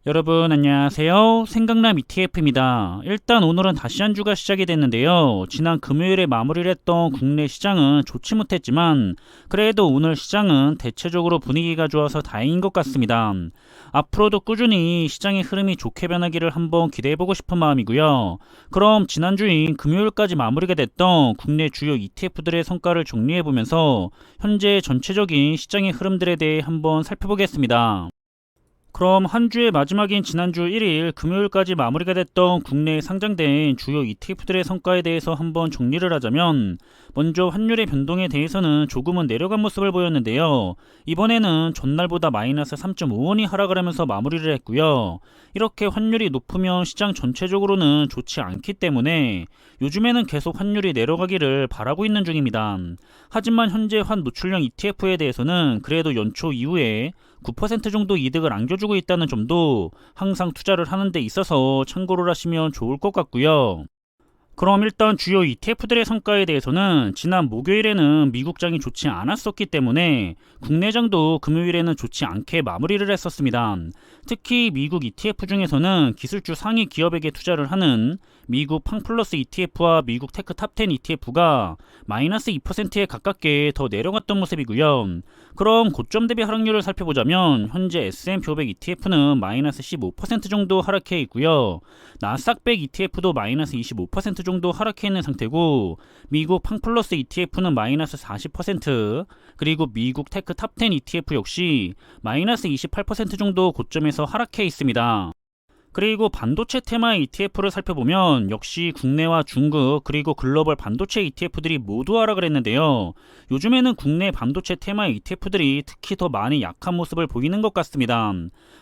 여러분 안녕하세요. 생강남 ETF입니다. 일단 오늘은 다시 한 주가 시작이 됐는데요. 지난 금요일에 마무리를 했던 국내 시장은 좋지 못했지만 그래도 오늘 시장은 대체적으로 분위기가 좋아서 다행인 것 같습니다. 앞으로도 꾸준히 시장의 흐름이 좋게 변하기를 한번 기대해보고 싶은 마음이고요. 그럼 지난주인 금요일까지 마무리가 됐던 국내 주요 ETF들의 성과를 정리해보면서 현재 전체적인 시장의 흐름들에 대해 한번 살펴보겠습니다. 그럼 한 주의 마지막인 지난주 1일 금요일까지 마무리가 됐던 국내에 상장된 주요 ETF들의 성과에 대해서 한번 정리를 하자면, 먼저 환율의 변동에 대해서는 조금은 내려간 모습을 보였는데요. 이번에는 전날보다 마이너스 3.5원이 하락을 하면서 마무리를 했고요. 이렇게 환율이 높으면 시장 전체적으로는 좋지 않기 때문에 요즘에는 계속 환율이 내려가기를 바라고 있는 중입니다. 하지만 현재 환 노출형 ETF에 대해서는 그래도 연초 이후에 9% 정도 이득을 안겨주고 있다는 점도 항상 투자를 하는 데 있어서 참고를 하시면 좋을 것 같고요. 그럼 일단 주요 ETF들의 성과에 대해서는 지난 목요일에는 미국장이 좋지 않았었기 때문에 국내장도 금요일에는 좋지 않게 마무리를 했었습니다. 특히 미국 ETF 중에서는 기술주 상위 기업에게 투자를 하는 미국 팡플러스 ETF와 미국 테크 탑10 ETF가 마이너스 2%에 가깝게 더 내려갔던 모습이고요. 그럼 고점 대비 하락률을 살펴보자면 현재 S&P 500 ETF는 마이너스 15% 정도 하락해 있고요. 나스닥 100 ETF도 마이너스 25% 정도 하락해 있는 상태고, 미국 팡플러스 ETF는 마이너스 40%, 그리고 미국 테크 탑10 ETF 역시 마이너스 28% 정도 고점에서 하락해 있습니다. 그리고 반도체 테마 ETF를 살펴보면 역시 국내와 중국 그리고 글로벌 반도체 ETF들이 모두 하락을 했는데요. 요즘에는 국내 반도체 테마 ETF들이 특히 더 많이 약한 모습을 보이는 것 같습니다.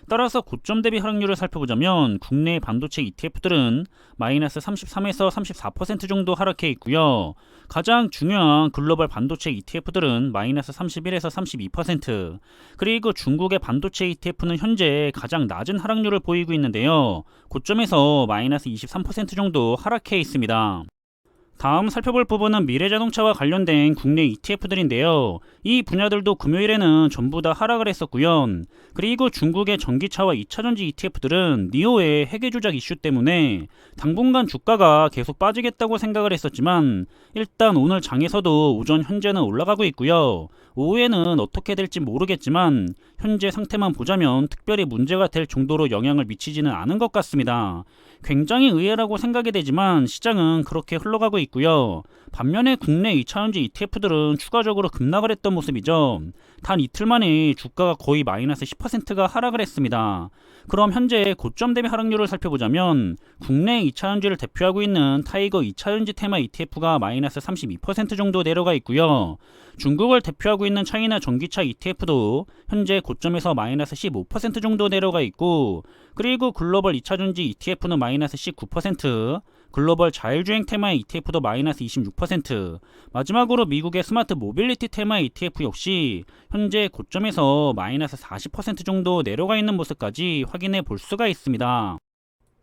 따라서 고점 대비 하락률을 살펴보자면 국내 반도체 ETF들은 마이너스 33에서 34% 정도 하락해 있고요. 가장 중요한 글로벌 반도체 ETF들은 마이너스 31에서 32%, 그리고 중국의 반도체 ETF는 현재 가장 낮은 하락률을 보이고 있는데요. 고점에서 마이너스 23% 정도 하락해 있습니다. 다음 살펴볼 부분은 미래자동차와 관련된 국내 ETF들인데요. 이 분야들도 금요일에는 전부 다 하락을 했었고요. 그리고 중국의 전기차와 2차전지 ETF들은 니오의 회계 조작 이슈 때문에 당분간 주가가 계속 빠지겠다고 생각을 했었지만 일단 오늘 장에서도 오전 현재는 올라가고 있고요. 오후에는 어떻게 될지 모르겠지만 현재 상태만 보자면 특별히 문제가 될 정도로 영향을 미치지는 않은 것 같습니다. 굉장히 의외라고 생각이 되지만 시장은 그렇게 흘러가고 있고요. 반면에 국내 2차전지 ETF들은 추가적으로 급락을 했던 모습이죠. 단 이틀 만에 주가가 거의 마이너스 10%가 하락을 했습니다. 그럼 현재 고점 대비 하락률을 살펴보자면 국내 2차전지를 대표하고 있는 타이거 2차전지 테마 ETF가 마이너스 32% 정도 내려가 있고요. 중국을 대표하고 있는 차이나 전기차 ETF도 현재 고점에서 마이너스 15% 정도 내려가 있고, 그리고 글로벌 2차전지 ETF는 마이너스 19%, 글로벌 자율주행 테마 ETF도 마이너스 26%, 마지막으로 미국의 스마트 모빌리티 테마 ETF 역시 현재 고점에서 마이너스 40% 정도 내려가 있는 모습까지 확인해 볼 수가 있습니다.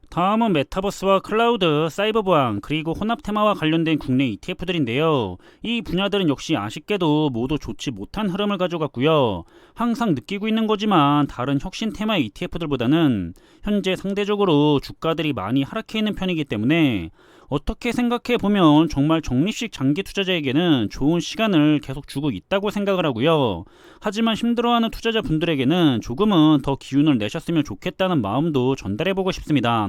다음은 메타버스와 클라우드, 사이버 보안, 그리고 혼합 테마와 관련된 국내 ETF들인데요. 이 분야들은 역시 아쉽게도 모두 좋지 못한 흐름을 가져갔고요. 항상 느끼고 있는 거지만 다른 혁신 테마 ETF들보다는 현재 상대적으로 주가들이 많이 하락해 있는 편이기 때문에 어떻게 생각해 보면 정말 적립식 장기 투자자에게는 좋은 시간을 계속 주고 있다고 생각을 하고요. 하지만 힘들어하는 투자자분들에게는 조금은 더 기운을 내셨으면 좋겠다는 마음도 전달해 보고 싶습니다.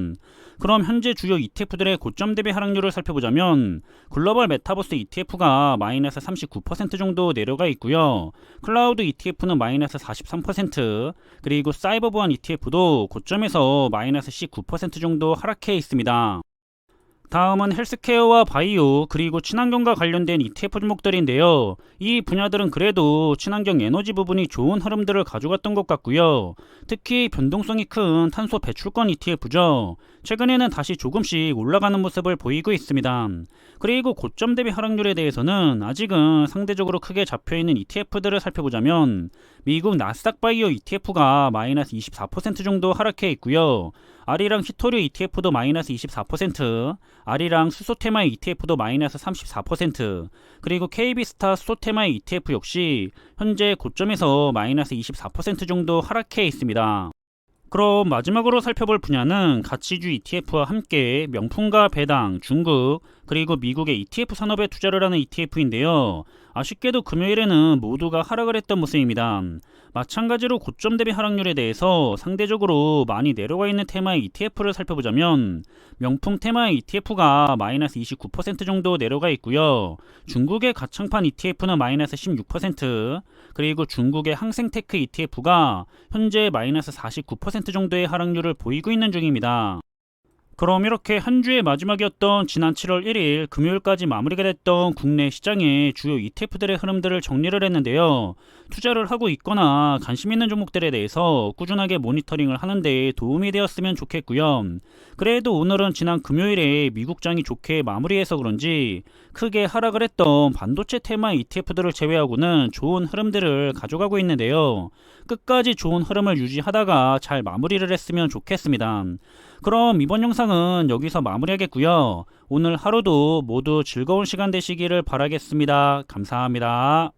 그럼 현재 주요 ETF들의 고점 대비 하락률을 살펴보자면 글로벌 메타버스 ETF가 마이너스 39% 정도 내려가 있고요. 클라우드 ETF는 마이너스 43%, 그리고 사이버 보안 ETF도 고점에서 마이너스 19% 정도 하락해 있습니다. 다음은 헬스케어와 바이오 그리고 친환경과 관련된 ETF 종목들인데요. 이 분야들은 그래도 친환경 에너지 부분이 좋은 흐름들을 가져갔던 것 같고요. 특히 변동성이 큰 탄소 배출권 ETF죠. 최근에는 다시 조금씩 올라가는 모습을 보이고 있습니다. 그리고 고점 대비 하락률에 대해서는 아직은 상대적으로 크게 잡혀있는 ETF들을 살펴보자면 미국 나스닥 바이오 ETF가 마이너스 24% 정도 하락해 있고요. 아리랑 히토류 ETF도 마이너스 24%, 아리랑 수소테마 ETF도 마이너스 34%, 그리고 KB스타 수소테마 ETF 역시 현재 고점에서 마이너스 24% 정도 하락해 있습니다. 그럼 마지막으로 살펴볼 분야는 가치주 ETF와 함께 명품과 배당, 중국, 그리고 미국의 ETF 산업에 투자를 하는 ETF인데요. 아쉽게도 금요일에는 모두가 하락을 했던 모습입니다. 마찬가지로 고점 대비 하락률에 대해서 상대적으로 많이 내려가 있는 테마의 ETF를 살펴보자면 명품 테마의 ETF가 마이너스 29% 정도 내려가 있고요. 중국의 가창판 ETF는 마이너스 16%, 그리고 중국의 항생테크 ETF가 현재 마이너스 49% 정도의 하락률을 보이고 있는 중입니다. 그럼 이렇게 한 주의 마지막이었던 지난 7월 1일 금요일까지 마무리가 됐던 국내 시장의 주요 ETF들의 흐름들을 정리를 했는데요. 투자를 하고 있거나 관심 있는 종목들에 대해서 꾸준하게 모니터링을 하는데 도움이 되었으면 좋겠고요. 그래도 오늘은 지난 금요일에 미국장이 좋게 마무리해서 그런지 크게 하락을 했던 반도체 테마 ETF들을 제외하고는 좋은 흐름들을 가져가고 있는데요. 끝까지 좋은 흐름을 유지하다가 잘 마무리를 했으면 좋겠습니다. 그럼 이번 영상은 여기서 마무리하겠고요. 오늘 하루도 모두 즐거운 시간 되시기를 바라겠습니다. 감사합니다.